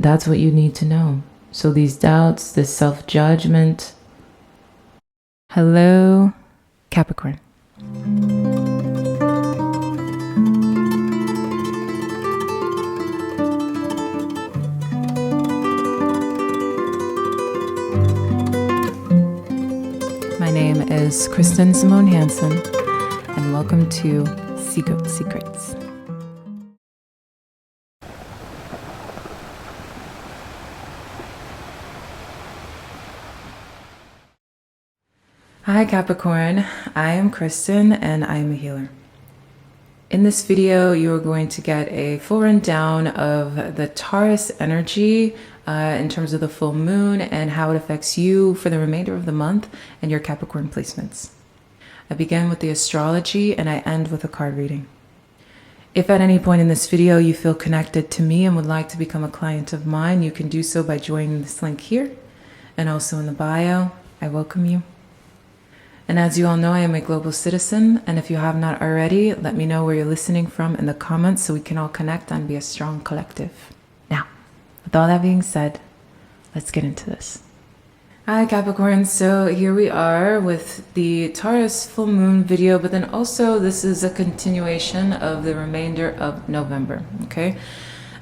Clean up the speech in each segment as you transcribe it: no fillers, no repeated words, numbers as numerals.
that's what you need to know. So these doubts, this self-judgment. Hello, Capricorn. My name is Kristen Simone Hansen, and welcome to SeaGoat Secrets. Hi Capricorn, I am Kristen and I am a healer. In this video, you are going to get a full rundown of the Taurus energy in terms of the full moon and how it affects you for the remainder of the month and your Capricorn placements. I begin with the astrology and I end with a card reading. If at any point in this video you feel connected to me and would like to become a client of mine, you can do so by joining this link here and also in the bio. I welcome you. And as you all know, I am a global citizen, and if you have not already, let me know where you're listening from in the comments so we can all connect and be a strong collective. Now, with all that being said, let's get into this. Hi Capricorn, so here we are with the Taurus full moon video, but then also this is a continuation of the remainder of November, okay?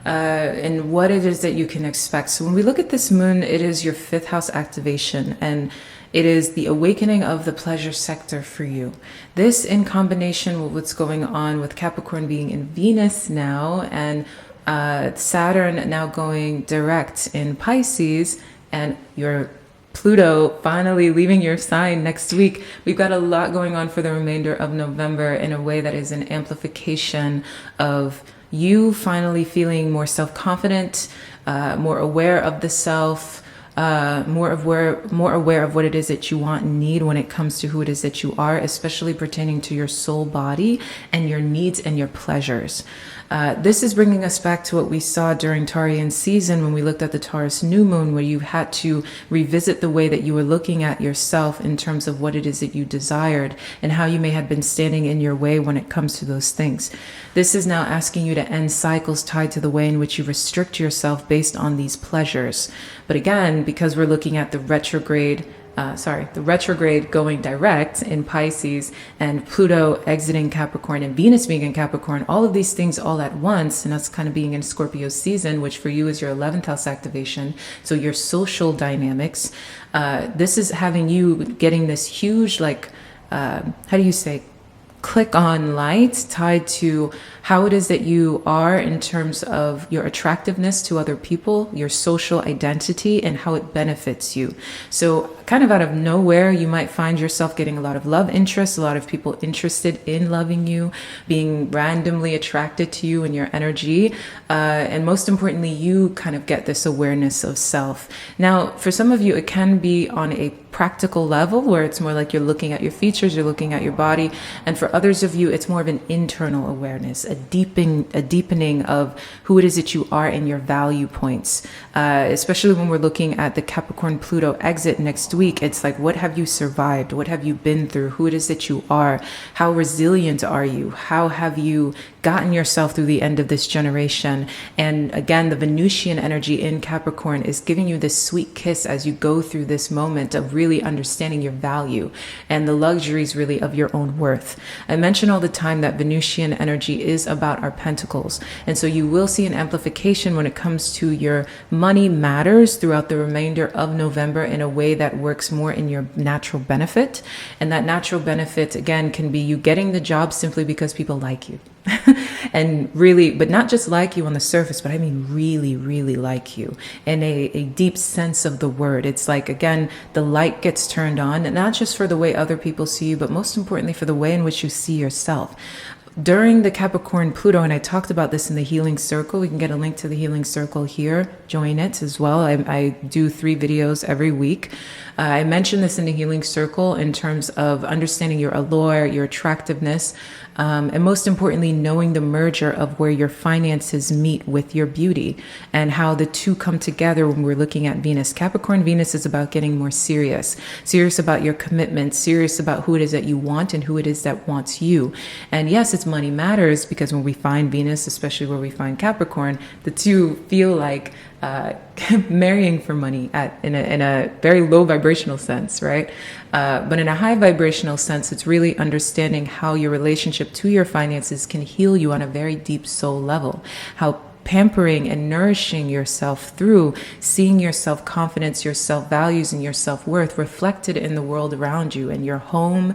And what it is that you can expect. So when we look at this moon, it is your 5th house activation, and it is the awakening of the pleasure sector for you. This in combination with what's going on with Capricorn being in Venus now and Saturn now going direct in Pisces and your Pluto finally leaving your sign next week. We've got a lot going on for the remainder of November in a way that is an amplification of you finally feeling more self-confident, more aware of the self, more aware of what it is that you want and need when it comes to who it is that you are, especially pertaining to your soul body and your needs and your pleasures. This is bringing us back to what we saw during Taurian season when we looked at the Taurus new moon, where you had to revisit the way that you were looking at yourself in terms of what it is that you desired and how you may have been standing in your way when it comes to those things. This is now asking you to end cycles tied to the way in which you restrict yourself based on these pleasures. But again, because we're looking at the retrograde going direct in Pisces and Pluto exiting Capricorn and Venus being in Capricorn, all of these things all at once, and that's kind of being in Scorpio season, which for you is your 11th house activation. So your social dynamics, this is having you getting this huge, click on light tied to how it is that you are in terms of your attractiveness to other people, your social identity, and how it benefits you. So kind of out of nowhere, you might find yourself getting a lot of love interest, a lot of people interested in loving you, being randomly attracted to you and your energy. And most importantly, you kind of get this awareness of self. Now, for some of you, it can be on a practical level where it's more like you're looking at your features, you're looking at your body. And for others of you, it's more of an internal awareness, a deepening of who it is that you are and your value points. Especially when we're looking at the Capricorn Pluto exit next week, it's like, what have you survived? What have you been through? Who it is that you are? How resilient are you? How have you gotten yourself through the end of this generation? And again, the Venusian energy in Capricorn is giving you this sweet kiss as you go through this moment of really understanding your value and the luxuries really of your own worth. I mention all the time that Venusian energy is about our pentacles. And so you will see an amplification when it comes to your money matters throughout the remainder of November in a way that works more in your natural benefit. And that natural benefit, again, can be you getting the job simply because people like you. And really, but not just like you on the surface, but I mean really, really like you in a deep sense of the word. It's like, again, the light gets turned on, and not just for the way other people see you, but most importantly for the way in which you see yourself. During the Capricorn Pluto, and I talked about this in the Healing Circle, we can get a link to the Healing Circle here, join it as well. I do 3 videos every week. I mentioned this in the Healing Circle in terms of understanding your allure, your attractiveness, and most importantly, knowing the merger of where your finances meet with your beauty and how the two come together when we're looking at Venus. Capricorn Venus is about getting more serious about your commitment, serious about who it is that you want and who it is that wants you. And yes, it's sense, money matters because when we find Venus, especially where we find Capricorn, the two feel like marrying for money in a very low vibrational sense, right? But in a high vibrational sense, it's really understanding how your relationship to your finances can heal you on a very deep soul level. How pampering and nourishing yourself through seeing your self-confidence, your self-values, and your self-worth reflected in the world around you and your home,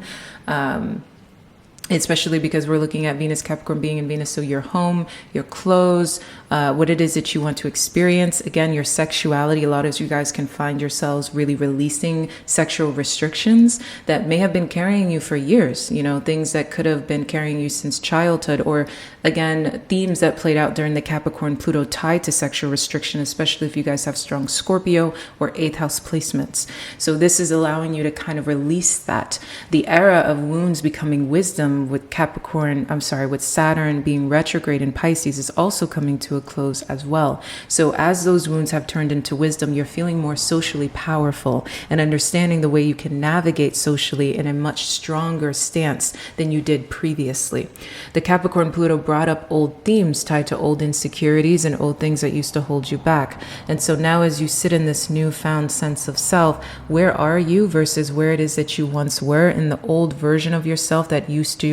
especially because we're looking at Venus Capricorn being in Venus. So your home, your clothes, what it is that you want to experience. Again, your sexuality. A lot of you guys can find yourselves really releasing sexual restrictions that may have been carrying you for years, you know, things that could have been carrying you since childhood, or again, themes that played out during the Capricorn Pluto tied to sexual restriction, especially if you guys have strong Scorpio or 8th house placements. So this is allowing you to kind of release that. The era of wounds becoming wisdom with with Saturn being retrograde in Pisces is also coming to a close as well. So as those wounds have turned into wisdom, you're feeling more socially powerful and understanding the way you can navigate socially in a much stronger stance than you did previously. The Capricorn Pluto brought up old themes tied to old insecurities and old things that used to hold you back. And so now as you sit in this newfound sense of self, where are you versus where it is that you once were in the old version of yourself that used to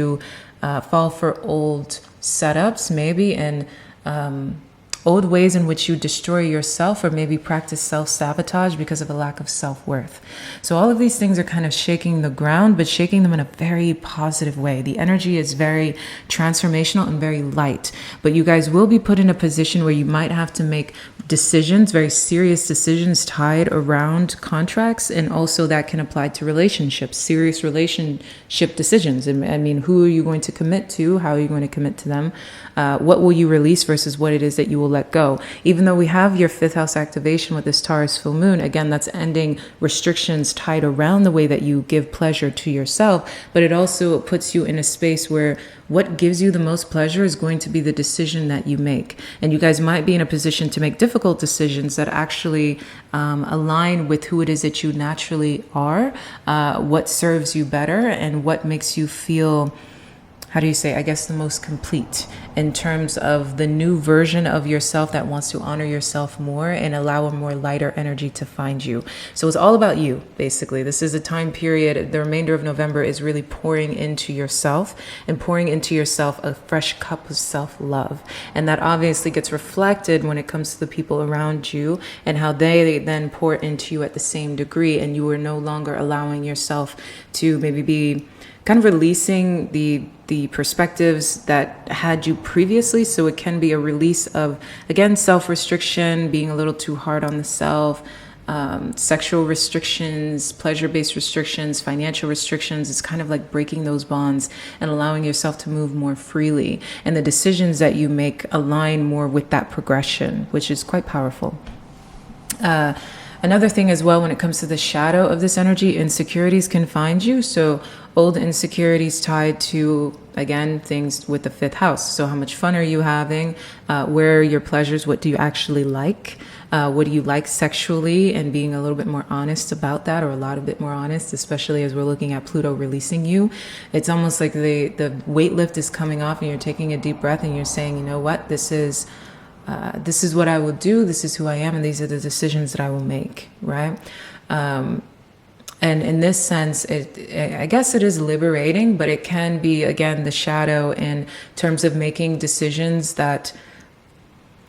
fall for old setups, maybe, and old ways in which you destroy yourself or maybe practice self-sabotage because of a lack of self-worth. So all of these things are kind of shaking the ground, but shaking them in a very positive way. The energy is very transformational and very light, but you guys will be put in a position where you might have to make decisions, very serious decisions tied around contracts, and also that can apply to relationships, serious relationship decisions. I mean, who are you going to commit to? How are you going to commit to them? What will you release versus what it is that you will let go? Even though we have your 5th house activation with this Taurus full moon, again, that's ending restrictions tied around the way that you give pleasure to yourself, but it also puts you in a space where what gives you the most pleasure is going to be the decision that you make. And you guys might be in a position to make difficult decisions that actually align with who it is that you naturally are, what serves you better, and what makes you feel, how do you say, I guess, the most complete in terms of the new version of yourself that wants to honor yourself more and allow a more lighter energy to find you. So it's all about you, basically. This is a time period, the remainder of November is really pouring into yourself and pouring into yourself a fresh cup of self-love. And that obviously gets reflected when it comes to the people around you and how they then pour into you at the same degree. And you are no longer allowing yourself to maybe be kind of releasing the perspectives that had you previously. So it can be a release of, again, self-restriction, being a little too hard on the self, sexual restrictions, pleasure-based restrictions, financial restrictions. It's kind of like breaking those bonds and allowing yourself to move more freely. And the decisions that you make align more with that progression, which is quite powerful. Another thing as well, when it comes to the shadow of this energy, insecurities can find you. So old insecurities tied to, again, things with the 5th house. So how much fun are you having? Where are your pleasures? What do you actually like? What do you like sexually? And being a little bit more honest about that, or a lot bit more honest, especially as we're looking at Pluto releasing you. It's almost like the weight lift is coming off and you're taking a deep breath and you're saying, you know what, this is what I will do. This is who I am. And these are the decisions that I will make. Right. And in this sense, I guess it is liberating, but it can be, again, the shadow in terms of making decisions that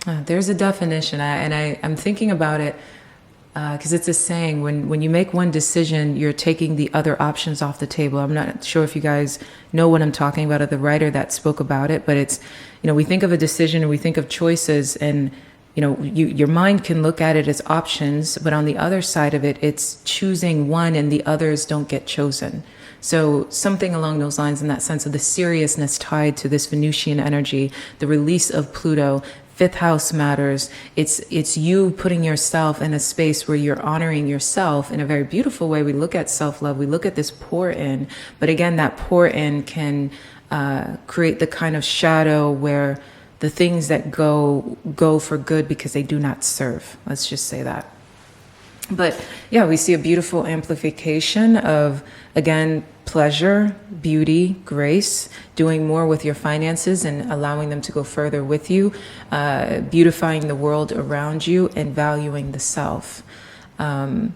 there's a definition. I'm thinking about it because it's a saying, when you make one decision, you're taking the other options off the table. I'm not sure if you guys know what I'm talking about, or the writer that spoke about it, but it's, we think of a decision and we think of choices, and your mind can look at it as options, but on the other side of it, it's choosing one and the others don't get chosen. So something along those lines, in that sense of the seriousness tied to this Venusian energy, the release of Pluto. 5th house matters. It's you putting yourself in a space where you're honoring yourself in a very beautiful way. We look at self-love, we look at this pour in, but again, that pour in can create the kind of shadow where the things that go for good because they do not serve. Let's just say that. But yeah, we see a beautiful amplification of, again, pleasure, beauty, grace, doing more with your finances and allowing them to go further with you, beautifying the world around you, and valuing the self. So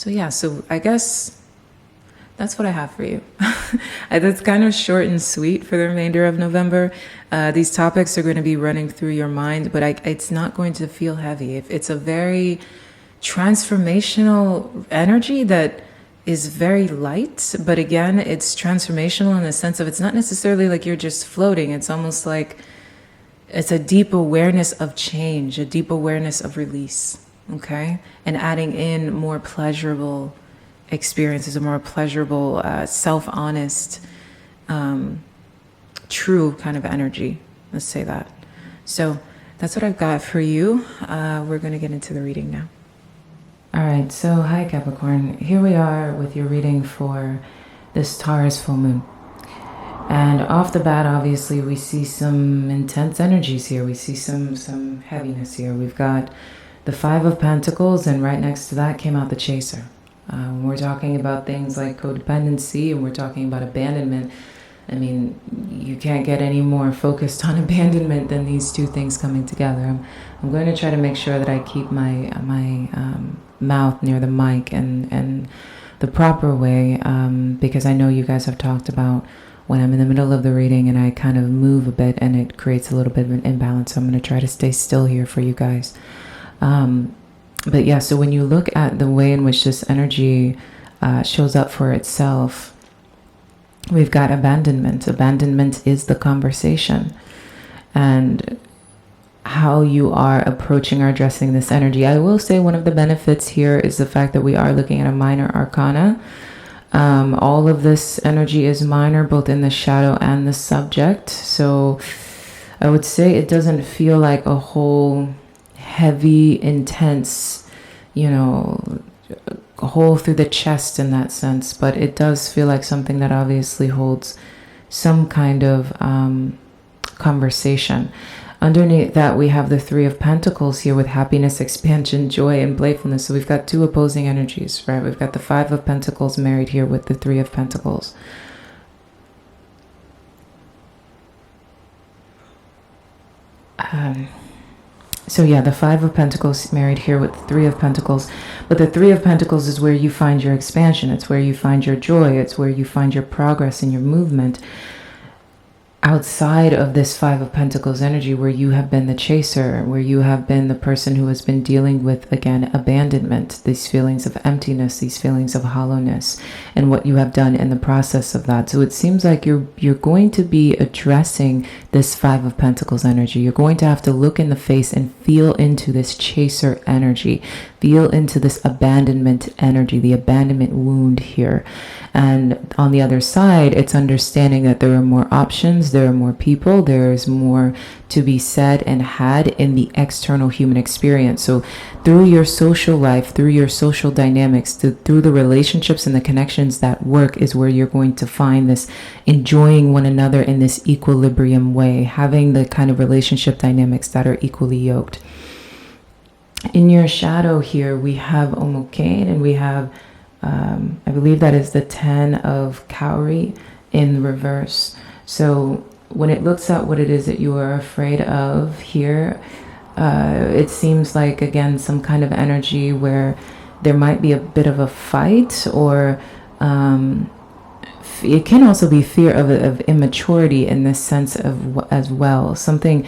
yeah, so I guess that's what I have for you. That's kind of short and sweet for the remainder of November. These topics are going to be running through your mind, but it's not going to feel heavy. It's a very transformational energy that is very light, but again, it's transformational in the sense of, it's not necessarily like you're just floating. It's almost like it's a deep awareness of change, a deep awareness of release, okay? And adding in more pleasurable experiences, a more pleasurable, self-honest, true kind of energy. Let's say that. So that's what I've got for you. We're going to get into the reading now. All right, so hi Capricorn. Here we are with your reading for this Taurus full moon. And off the bat, obviously, we see some intense energies here. We see some heaviness here. We've got the Five of Pentacles, and right next to that came out the Chaser. When we're talking about things like codependency and we're talking about abandonment, I mean, you can't get any more focused on abandonment than these two things coming together. I'm going to try to make sure that I keep my mouth near the mic and the proper way, because I know you guys have talked about when I'm in the middle of the reading and I kind of move a bit and it creates a little bit of an imbalance. So I'm going to try to stay still here for you guys. But yeah, so when you look at the way in which this energy shows up for itself, we've got abandonment. Abandonment is the conversation. And how you are approaching or addressing this energy. I will say one of the benefits here is the fact that we are looking at a minor arcana. All of this energy is minor, both in the shadow and the subject. So I would say it doesn't feel like a whole heavy, intense, a hole through the chest in that sense, but it does feel like something that obviously holds some kind of conversation. Underneath that, we have the Three of Pentacles here with happiness, expansion, joy, and playfulness. So we've got two opposing energies, right? We've got the Five of Pentacles married here with the Three of Pentacles. So yeah, the Five of Pentacles married here with the Three of Pentacles. But the Three of Pentacles is where you find your expansion. It's where you find your joy. It's where you find your progress and your movement. Outside of this Five of Pentacles energy, where you have been the chaser, where you have been the person who has been dealing with, again, abandonment, these feelings of emptiness, these feelings of hollowness, and what you have done in the process of that. So it seems like you're going to be addressing this Five of Pentacles energy. You're going to have to look in the face and feel into this chaser energy, feel into this abandonment energy, the abandonment wound here. And on the other side, it's understanding that there are more options, there are more people, there is more to be said and had in the external human experience. So through your social life, through your social dynamics, through the relationships and the connections that work is where you're going to find this enjoying one another in this equilibrium way, having the kind of relationship dynamics that are equally yoked. In your shadow here, we have Omokane, and we have I believe that is the Ten of Cowrie in reverse. So when it looks at what it is that you are afraid of here, it seems like, again, some kind of energy where there might be a bit of a fight, or it can also be fear of immaturity in this sense of as well. Something,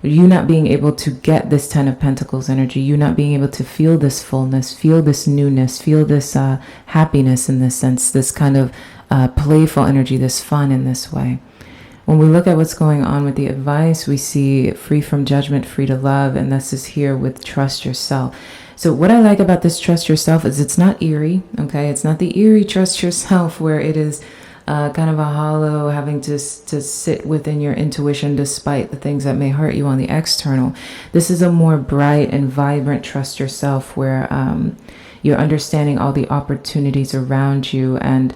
you not being able to get this Ten of Pentacles energy, you not being able to feel this fullness, feel this newness, feel this happiness in this sense, this kind of playful energy, this fun in this way. When we look at what's going on with the advice, we see free from judgment, free to love, and this is here with trust yourself. So what I like about this trust yourself is it's not eerie, okay? It's not the eerie trust yourself where it is kind of a hollow, having to sit within your intuition despite the things that may hurt you on the external. This is a more bright and vibrant trust yourself where you're understanding all the opportunities around you and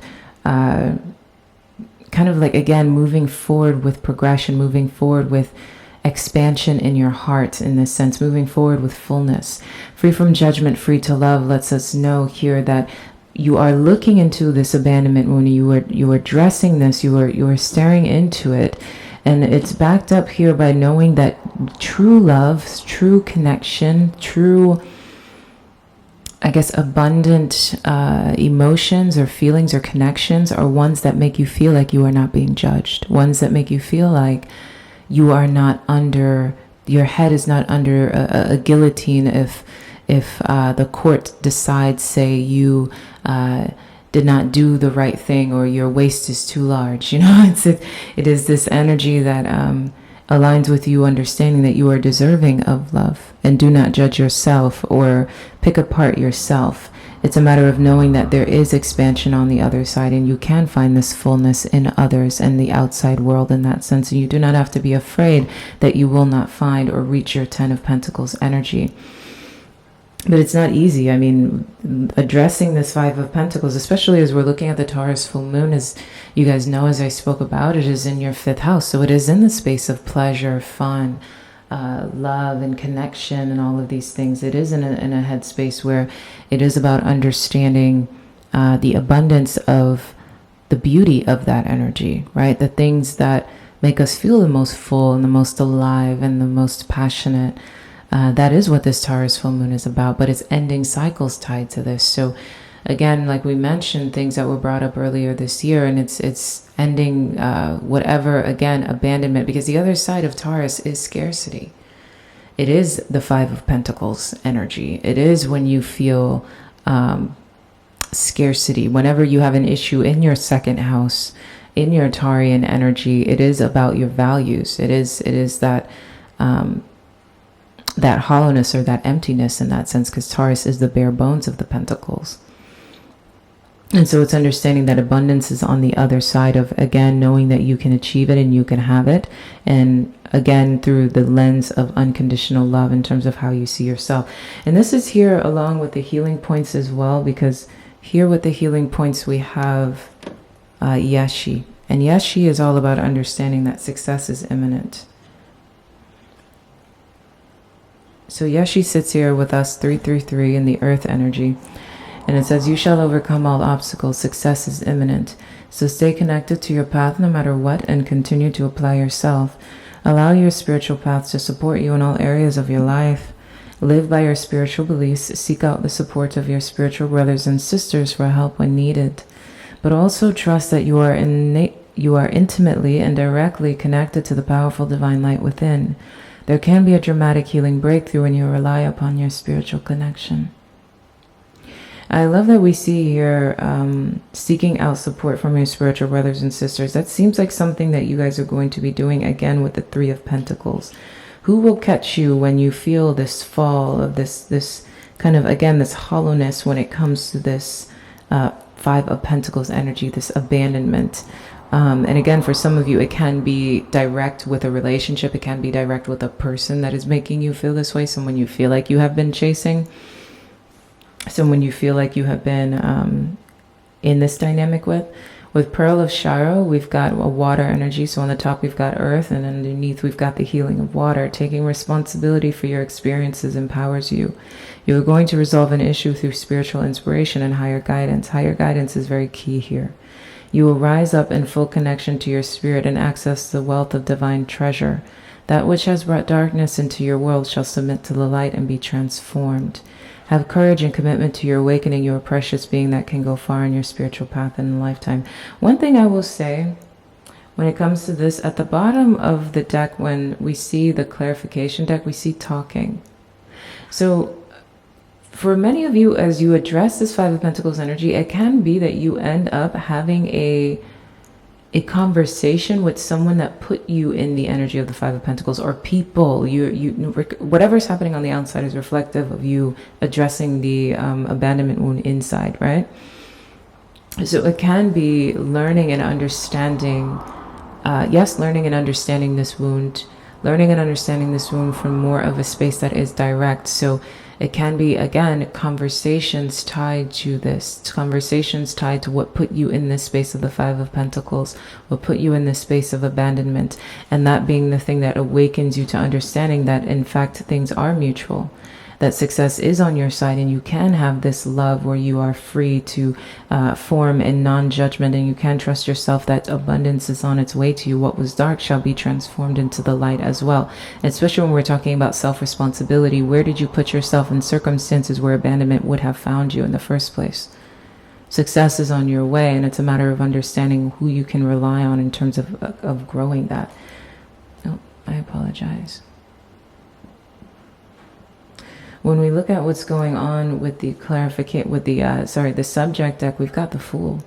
kind of like, again, moving forward with progression, moving forward with expansion in your heart, in this sense, moving forward with fullness, free from judgment, free to love, lets us know here that you are looking into this abandonment wound. You are addressing this. You are staring into it, and it's backed up here by knowing that true love, true connection, true, I guess, abundant emotions or feelings or connections are ones that make you feel like you are not being judged. Ones that make you feel like you are not under, your head is not under a guillotine if the court decides, say, you did not do the right thing or your waist is too large. You know, it is this energy that aligns with you understanding that you are deserving of love, and do not judge yourself or pick apart yourself. It's a matter of knowing that there is expansion on the other side, and you can find this fullness in others and the outside world in that sense. And you do not have to be afraid that you will not find or reach your 10 of Pentacles energy. But it's not easy. I mean, addressing this 5 of Pentacles, especially as we're looking at the Taurus full moon, as you guys know, as I spoke about, it is in your 5th house. So it is in the space of pleasure, fun, love and connection and all of these things. It is in a headspace where it is about understanding the abundance of the beauty of that energy, right? The things that make us feel the most full and the most alive and the most passionate. That is what this Taurus full moon is about, but it's ending cycles tied to this. So again, like we mentioned, things that were brought up earlier this year, and it's ending whatever, again, abandonment, because the other side of Taurus is scarcity. It is the 5 of Pentacles energy. It is when you feel scarcity, whenever you have an issue in your 2nd house, in your Taurian energy. It is about your values. It is that that hollowness or that emptiness in that sense, because Taurus is the bare bones of the Pentacles. And so it's understanding that abundance is on the other side of, again, knowing that you can achieve it and you can have it. And again, through the lens of unconditional love in terms of how you see yourself. And this is here along with the healing points as well, because here with the healing points, we have Yeshi. And Yeshi is all about understanding that success is imminent. So Yeshi sits here with us 333 in the earth energy. And it says, you shall overcome all obstacles. Success is imminent. So stay connected to your path no matter what, and continue to apply yourself. Allow your spiritual path to support you in all areas of your life. Live by your spiritual beliefs. Seek out the support of your spiritual brothers and sisters for help when needed. But also trust that you are intimately and directly connected to the powerful divine light within. There can be a dramatic healing breakthrough when you rely upon your spiritual connection. I love that we see here seeking out support from your spiritual brothers and sisters. That seems like something that you guys are going to be doing again with the 3 of Pentacles. Who will catch you when you feel this fall of this kind of, again, this hollowness when it comes to this 5 of Pentacles energy, this abandonment. And again, for some of you, it can be direct with a relationship. It can be direct with a person that is making you feel this way. Someone you feel like you have been chasing. Someone you feel like you have been in this dynamic with. With Pearl of Shiro, we've got a water energy. So on the top, we've got earth, and underneath, we've got the healing of water. Taking responsibility for your experiences empowers you. You are going to resolve an issue through spiritual inspiration and higher guidance. Higher guidance is very key here. You will rise up in full connection to your spirit and access the wealth of divine treasure. That which has brought darkness into your world shall submit to the light and be transformed. Have courage and commitment to your awakening. You are a precious being that can go far in your spiritual path in a lifetime. One thing I will say when it comes to this, at the bottom of the deck, when we see the clarification deck, we see talking. So for many of you, as you address this 5 of Pentacles energy, it can be that you end up having a conversation with someone that put you in the energy of the 5 of Pentacles, or people. Whatever's happening on the outside is reflective of you addressing the abandonment wound inside, right? So it can be learning and understanding, learning and understanding this wound, from more of a space that is direct. So It can be, again, conversations tied to this, conversations tied to what put you in this space of the Five of Pentacles, what put you in this space of abandonment, and that being the thing that awakens you to understanding that, in fact, things are mutual, that success is on your side, and you can have this love where you are free to form in non-judgment, and you can trust yourself that abundance is on its way to you. What was dark shall be transformed into the light as well. And especially when we're talking about self-responsibility, where did you put yourself in circumstances where abandonment would have found you in the first place? Success is on your way, and it's a matter of understanding who you can rely on in terms of growing that. Oh, I apologize. When we look at what's going on with the the subject deck, we've got the Fool.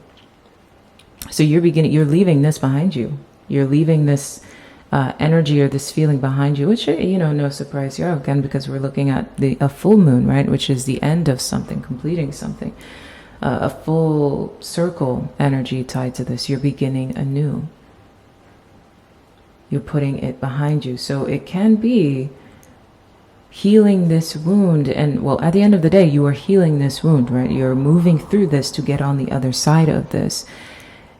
So you're leaving this behind you. You're leaving this energy or this feeling behind you, which, no surprise here, again, because we're looking at a full moon, right? Which is the end of something, completing something. A full circle energy tied to this. You're beginning anew. You're putting it behind you. So it can be healing this wound, and well, at the end of the day, you are healing this wound, right? You're moving through this to get on the other side of this.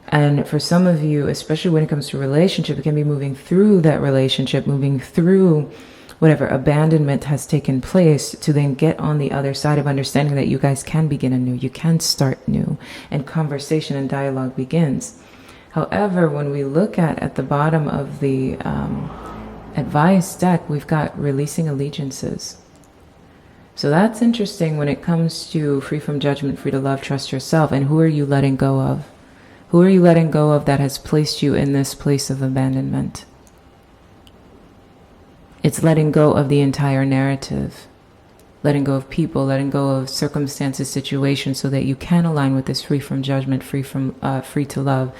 And for some of you, especially when it comes to relationship, it can be moving through that relationship, moving through whatever abandonment has taken place, to then get on the other side of understanding that you guys can begin anew, you can start new, and conversation and dialogue begins. However, when we look at the bottom of the advice deck, we've got releasing allegiances. So that's interesting when it comes to free from judgment, free to love, trust yourself. And who are you letting go of? Who are you letting go of that has placed you in this place of abandonment? It's letting go of the entire narrative, letting go of people, letting go of circumstances, situations, so that you can align with this free from judgment, free to love.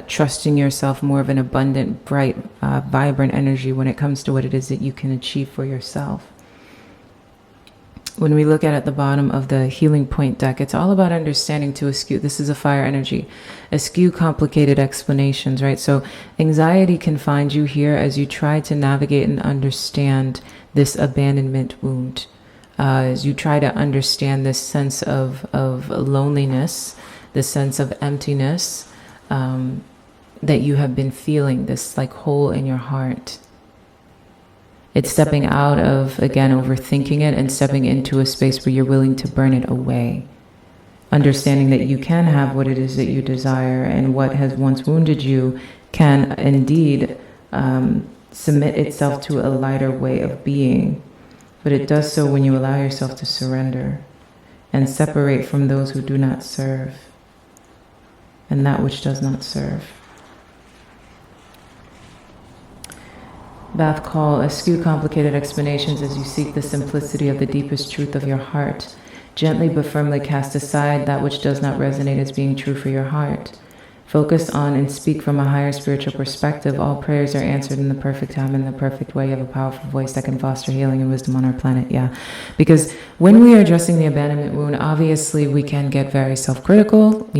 Trusting yourself, more of an abundant, bright, vibrant energy when it comes to what it is that you can achieve for yourself. When we look at the bottom of the healing point deck, it's all about understanding to eschew. This is a fire energy. Eschew complicated explanations, right? So anxiety can find you here as you try to navigate and understand this abandonment wound. As you try to understand this sense of loneliness, this sense of emptiness, that you have been feeling, this like hole in your heart. It's stepping out of, again, overthinking it and stepping into a space where you're willing to burn it away. Understanding that you can have what it is that you desire, and what has once wounded you can indeed submit itself to a lighter way of being. But it does so when you allow yourself to surrender and separate from those who do not serve and that which does not serve. Bath call, eschew complicated explanations as you seek the simplicity of the deepest truth of your heart. Gently but firmly cast aside that which does not resonate as being true for your heart. Focus on and speak from a higher spiritual perspective. All prayers are answered in the perfect time, in the perfect way. You have a powerful voice that can foster healing and wisdom on our planet. Yeah, because when we are addressing the abandonment wound, obviously we can get very self-critical.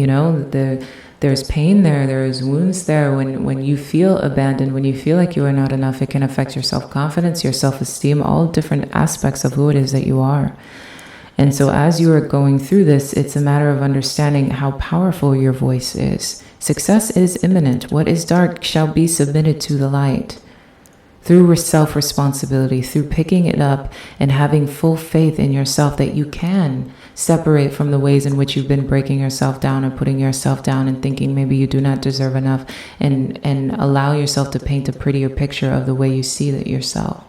There's pain there, there's wounds there. When you feel abandoned, when you feel like you are not enough, it can affect your self-confidence, your self-esteem, all different aspects of who it is that you are. And so as you are going through this, it's a matter of understanding how powerful your voice is. Success is imminent. What is dark shall be submitted to the light. Through self-responsibility, through picking it up and having full faith in yourself that you can separate from the ways in which you've been breaking yourself down or putting yourself down and thinking maybe you do not deserve enough, and allow yourself to paint a prettier picture of the way you see that yourself.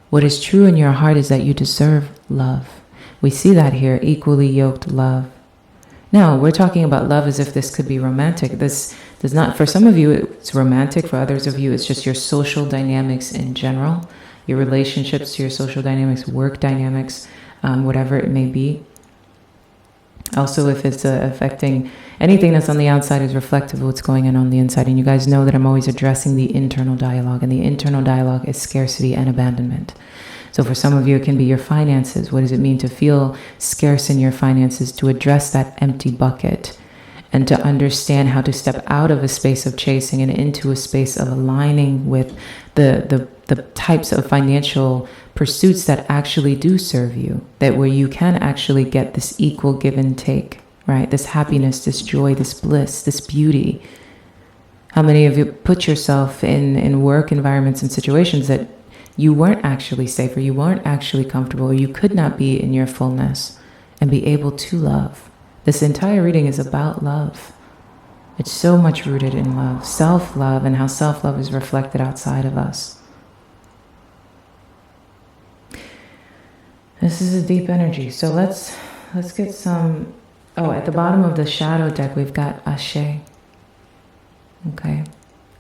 What is true in your heart is that you deserve love. We see that here, equally yoked love. Now, we're talking about love as if this could be romantic. This does not, for some of you, it's romantic. For others of you, it's just your social dynamics in general, your relationships, your social dynamics, work dynamics, whatever it may be. Also, if it's affecting anything that's on the outside is reflective of what's going on the inside. And you guys know that I'm always addressing the internal dialogue, and the internal dialogue is scarcity and abandonment. So for some of you, it can be your finances. What does it mean to feel scarce in your finances? To address that empty bucket and to understand how to step out of a space of chasing and into a space of aligning with the types of financial pursuits that actually do serve you, that where you can actually get this equal give and take, right? This happiness, this joy, this bliss, this beauty. How many of you put yourself in work environments and situations that you weren't actually safe, or you weren't actually comfortable, or you could not be in your fullness and be able to love? This entire reading is about love. It's so much rooted in love, self-love, and how self-love is reflected outside of us. This is a deep energy. So let's get some. Oh, at the bottom of the shadow deck, we've got Ashe. Okay,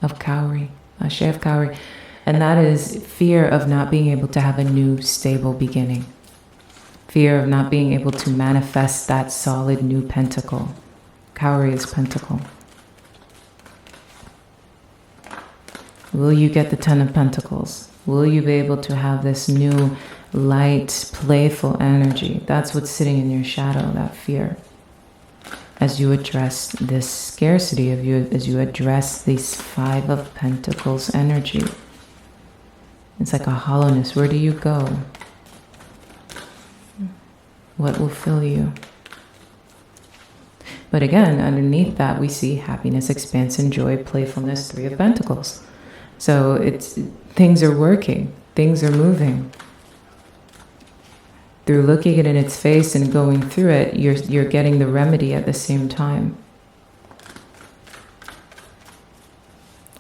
of Cowrie. Ashe of Cowrie. And that is fear of not being able to have a new stable beginning. Fear of not being able to manifest that solid new pentacle. Cowrie is pentacle. Will you get the 10 of Pentacles? Will you be able to have this new light, playful energy? That's what's sitting in your shadow, that fear. As you address this scarcity of you, as you address this 5 of Pentacles energy. It's like a hollowness. Where do you go? What will fill you? But again, underneath that, we see happiness, expansion, joy, playfulness, 3 of Pentacles. So it's things are working, things are moving. Through looking at it in its face and going through it, you're getting the remedy at the same time.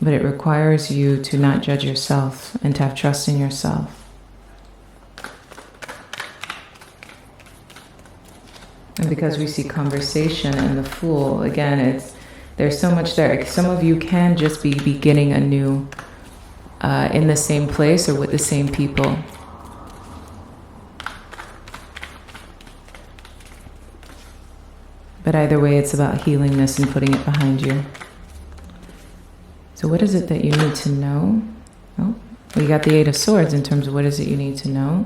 But it requires you to not judge yourself and to have trust in yourself. And because we see conversation and the Fool, again, there's so much there. Some of you can just be beginning anew in the same place or with the same people. But either way, it's about healing this and putting it behind you. So what is it that you need to know? Oh, we got the 8 of Swords in terms of what is it you need to know.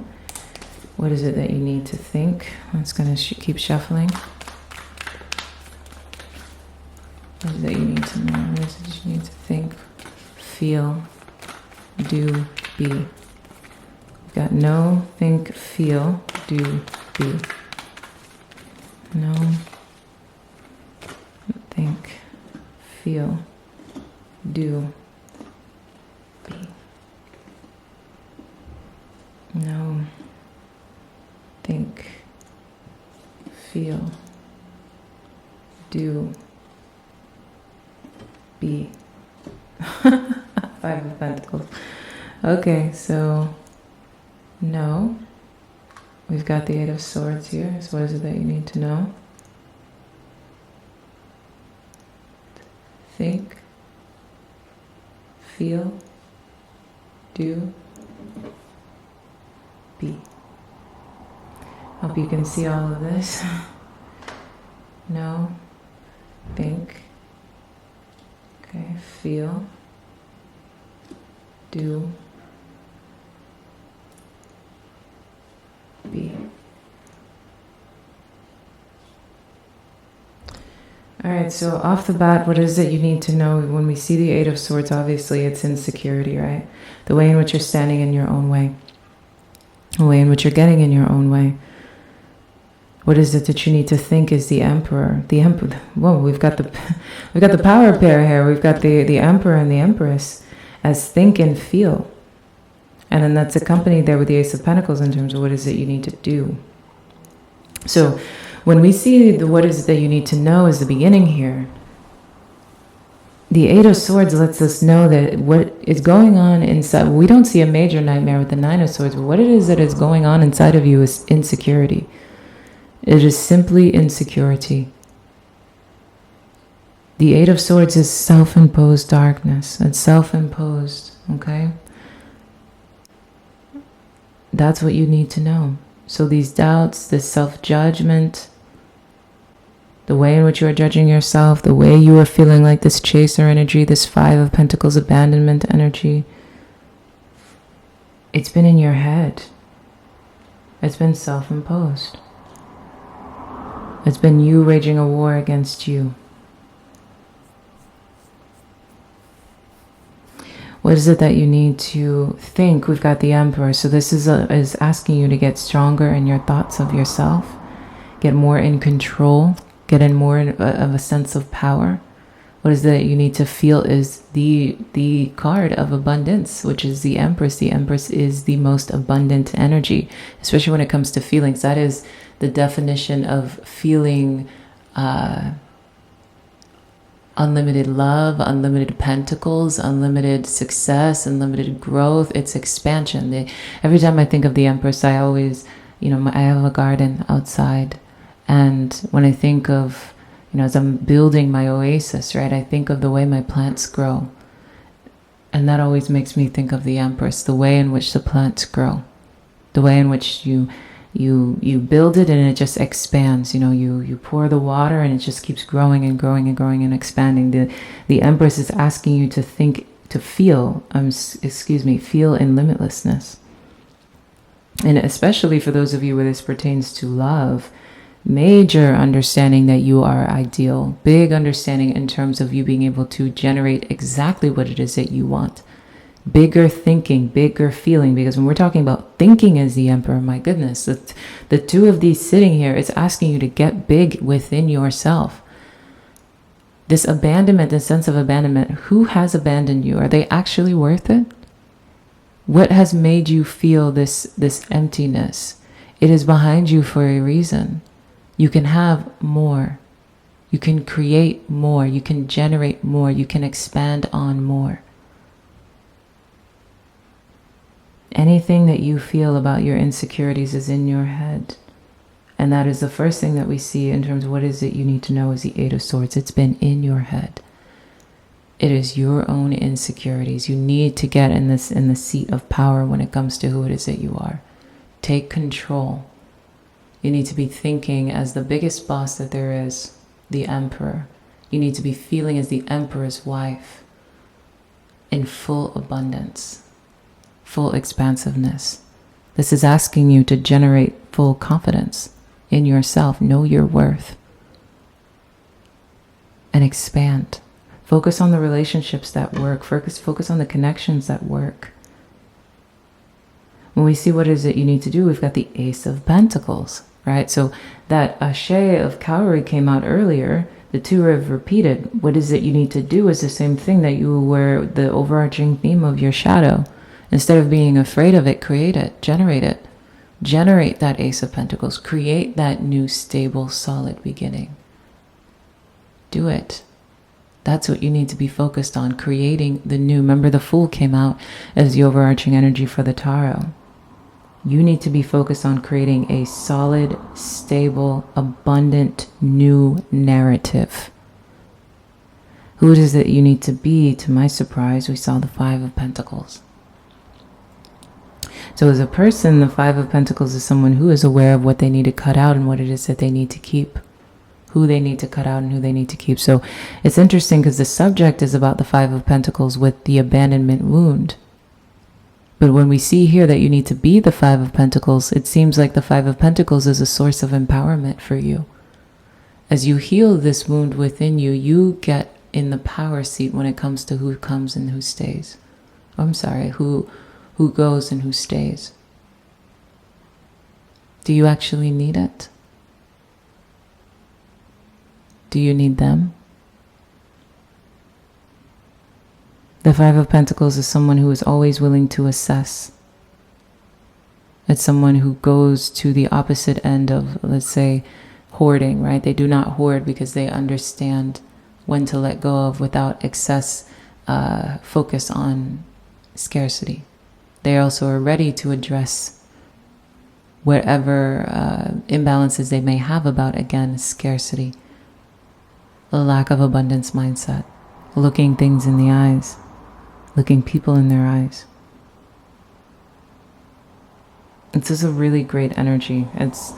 What is it that you need to think? It's going to keep shuffling. What is it that you need to know? What is it that you need to think, feel, do, be? We've got know, think, feel, do, be. Know, think, feel, do, be. Know, think, feel, do, be. 5 of Pentacles. Okay, so know. We've got the 8 of Swords here. So what is it that you need to know? Think, feel, do, be. Hope you can see all of this. Know, think, okay, feel, do, be. All right, so off the bat, what is it you need to know? When we see the 8 of Swords, obviously it's insecurity, right? The way in which you're standing in your own way. The way in which you're getting in your own way. What is it that you need to think is the Emperor? The Emperor. Whoa, we've got the power pair here. We've got the Emperor and the Empress as think and feel. And then that's accompanied there with the Ace of Pentacles in terms of what is it you need to do. So when we see the what is it that you need to know is the beginning here, the 8 of Swords lets us know that what is going on inside, we don't see a major nightmare with the 9 of Swords, but what it is that is going on inside of you is insecurity. It is simply insecurity. The 8 of Swords is self-imposed darkness. It's self-imposed, okay? That's what you need to know. So these doubts, this self-judgment, the way in which you are judging yourself, the way you are feeling like this chaser energy, this 5 of Pentacles abandonment energy, it's been in your head. It's been self-imposed. It's been you waging a war against you. What is it that you need to think? We've got the Emperor. So this is asking you to get stronger in your thoughts of yourself, get more in control, get in more of a sense of power. What is it that you need to feel is the card of abundance, which is the Empress. The Empress is the most abundant energy, especially when it comes to feelings. That is the definition of feeling unlimited love, unlimited pentacles, unlimited success, unlimited growth. It's expansion. Every time I think of the Empress, I always, I have a garden outside. And when I think of, as I'm building my oasis, right, I think of the way my plants grow. And that always makes me think of the Empress, the way in which the plants grow, the way in which you build it and it just expands. You pour the water and it just keeps growing and growing and growing and expanding. The Empress is asking you to think, to feel, feel in limitlessness. And especially for those of you where this pertains to love, major understanding that you are ideal, big understanding in terms of you being able to generate exactly what it is that you want. Bigger thinking, bigger feeling, because when we're talking about thinking as the Emperor, my goodness, the two of these sitting here, it's asking you to get big within yourself. This abandonment, this sense of abandonment, who has abandoned you? Are they actually worth it? What has made you feel this emptiness? It is behind you for a reason. You can have more. You can create more. You can generate more. You can expand on more. Anything that you feel about your insecurities is in your head. And that is the first thing that we see in terms of what is it you need to know is the Eight of Swords. It's been in your head. It is your own insecurities. You need to get in the seat of power when it comes to who it is that you are. Take control. You need to be thinking as the biggest boss that there is, the Emperor. You need to be feeling as the Emperor's wife in full abundance, full expansiveness. This is asking you to generate full confidence in yourself, know your worth, and expand. Focus on the relationships that work. Focus on the connections that work. When we see what is it you need to do, we've got the Ace of Pentacles. Right, so that Ashe of Cowrie came out earlier. The two have repeated. What is it you need to do is the same thing that you were the overarching theme of your shadow. Instead of being afraid of it, create it, generate it. Generate that Ace of Pentacles. Create that new, stable, solid beginning. Do it. That's what you need to be focused on, creating the new. Remember, the Fool came out as the overarching energy for the Tarot. You need to be focused on creating a solid, stable, abundant, new narrative. Who it is that you need to be? To my surprise, we saw the Five of Pentacles. So as a person, the Five of Pentacles is someone who is aware of what they need to cut out and what it is that they need to keep. Who they need to cut out and who they need to keep. So it's interesting because the subject is about the Five of Pentacles with the abandonment wound. But when we see here that you need to be the Five of Pentacles, it seems like the Five of Pentacles is a source of empowerment for you. As you heal this wound within you, you get in the power seat when it comes to who comes and who stays. Who goes and who stays. Do you actually need it? Do you need them? The Five of Pentacles is someone who is always willing to assess. It's someone who goes to the opposite end of, let's say, hoarding, right? They do not hoard because they understand when to let go of without excess focus on scarcity. They also are ready to address whatever imbalances they may have about, again, scarcity, a lack of abundance mindset, looking things in the eyes, looking people in their eyes. This is a really great energy. It's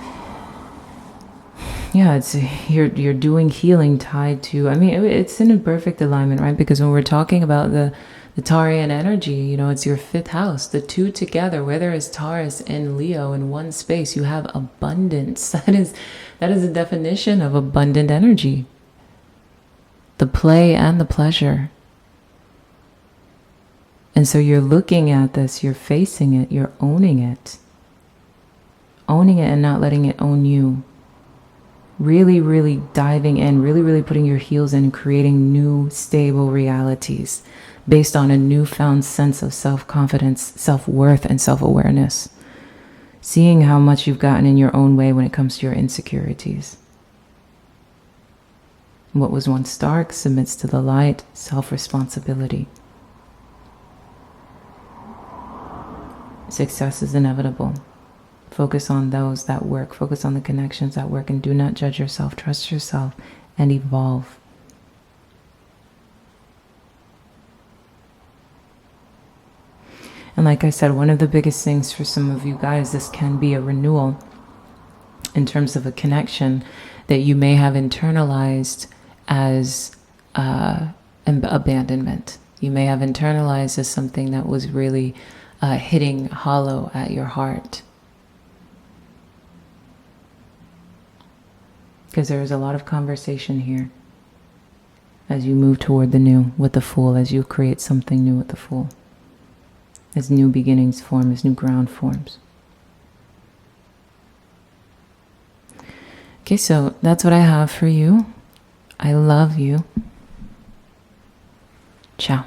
you're doing healing tied to, it's in a perfect alignment, right? Because when we're talking about the Taurian energy, it's your fifth house. The two together, where there is Taurus and Leo in one space, you have abundance. That is a definition of abundant energy. The play and the pleasure. And so you're looking at this, you're facing it, you're owning it. Owning it and not letting it own you. Really, really diving in, really putting your heels in and creating new stable realities based on a newfound sense of self-confidence, self-worth, and self-awareness. Seeing how much you've gotten in your own way when it comes to your insecurities. What was once dark submits to the light, self-responsibility. Success is inevitable. Focus on those that work. Focus on the connections that work, and do not judge yourself. Trust yourself and evolve. And like I said, one of the biggest things for some of you guys, this can be a renewal in terms of a connection that you may have internalized as abandonment. You may have internalized as something that was really hitting hollow at your heart. Because there is a lot of conversation here as you move toward the new with the Fool, as you create something new with the Fool. As new beginnings form, as new ground forms. Okay, so that's what I have for you. I love you. Ciao.